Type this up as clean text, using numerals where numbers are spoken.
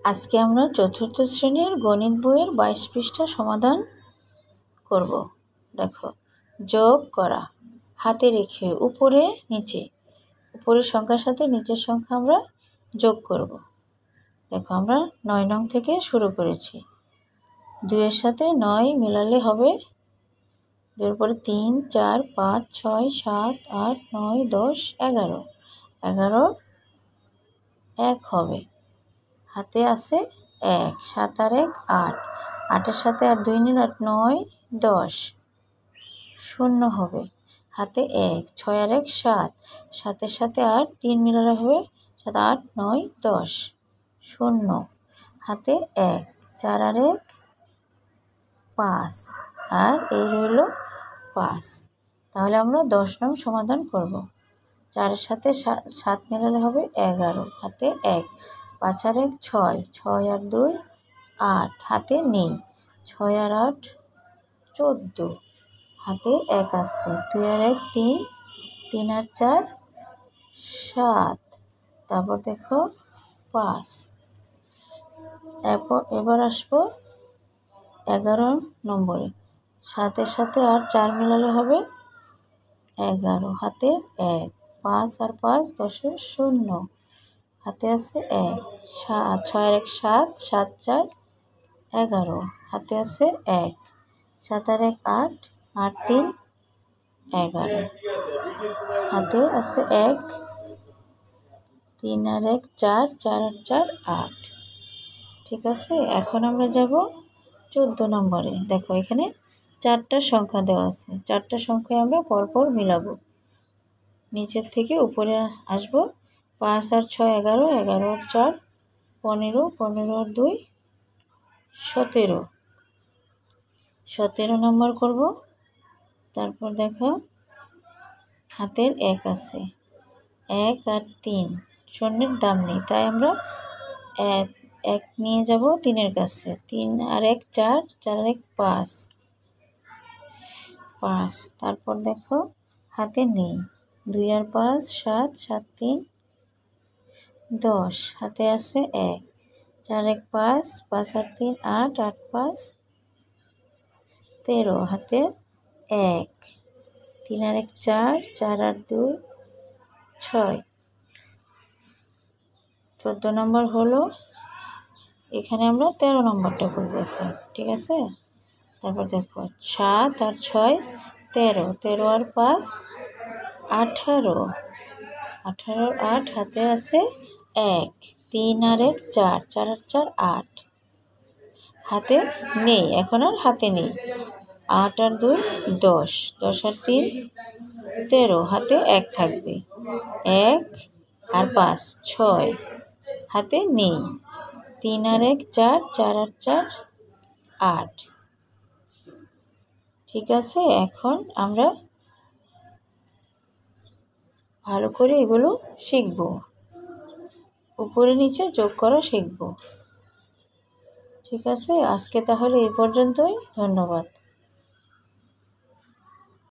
আজকে আমরা চতুর্থ শ্রেণীর গণিত বইয়ের 22 পৃষ্ঠা সমাধান করব। দেখো, যোগ করা হাতে রেখে উপরে নিচে, উপরের সংখ্যার সাথে নিচের সংখ্যা আমরা যোগ করব। দেখো, আমরা 9 নং থেকে শুরু করেছি। 2 এর সাথে 9 মেলালে হবে, এরপরে 3, 4, 5, 6, 7, 8, 9, 10, 11, 11 1 হবে, হাতে আছে 1, 7 আর 1 8, 8-এর সাথে আর 2 নিলে 8, 9, 10, 0 হবে, হাতে 1, 6 আর 1 7, 7-এর সাথে আর 3 মিলালে হবে 7, 8, 9, 10, 0, হাতে 1, 4 আর 1 5, আর এই রইল 5। তাহলে আমরা 10 নং সমাধান করব। 4-এর সাথে 7 মেলালে হবে 11, হাতে 1, 5 আর 1 6, 6 আর 2 8, হাতে নেই, 6 আর 8 14, হাতে 1 আছে, 2 আর 1 3, 3 আর 4 7, তারপর দেখো 5। এবার আসবো 11 নম্বরে। 7-এর সাথে আর 4 মেলালে হবে 11, হাতে 1, 5 আর 5 10, 0, হাতে আছে 1, 6 আর 1 7, 7 4 11, হাতে আছে 1, 7 আর 1 8, 8 3 11, হাতে আছে 1, 3 আর 1 4, 4 আর 4 8। ঠিক আছে, এখন আমরা যাব 14 নম্বরে। দেখো, এখানে 4টা সংখ্যা দেওয়া আছে, 4টা সংখ্যায় আমরা পরপর মিলাবো, নিচের থেকে উপরে আসবো। 5 আর 6 11, 11 আর 4 15, 15 আর 2 17, 17 নম্বর করব। তারপর দেখো, হাতের 1 আছে, 1 আর 3 শূন্যের দাম নেই, তাই আমরা 1 নিয়ে যাব 3-এর কাছে, 3 আর 1 4, 4 আর 1 5, 5। তারপর দেখো, হাতে নেই, 2 আর 5 7, 7 3 10, হাতে আছে 1, 4 1 5, 5 আর 3 8, 8 5 13, হাতে 1, 3 আর 1 4, 4 আর 2 6। 14 নম্বর হলো, এখানে আমরা 13 নম্বরটা করবো এখন। ঠিক আছে, তারপর দেখো 7 আর 6 13, 13 আর 5 18, 18 আর 8, হাতে আছে 1, 3 আর 1 4, 4 আর 4 8, হাতে নেই, এখন আর হাতে নেই, 8 আর 2 10, 10 আর 3 13, হাতে 1 থাকবে, 1 আর 5 6, হাতে নেই, 3 আর 1 4, 4 আর 4 8। ঠিক আছে, এখন আমরা ভালো করে এগুলো শিখব, উপরে নিচে যোগ করা শিখব। ঠিক আছে, আজকে তাহলে এই পর্যন্তই। ধন্যবাদ।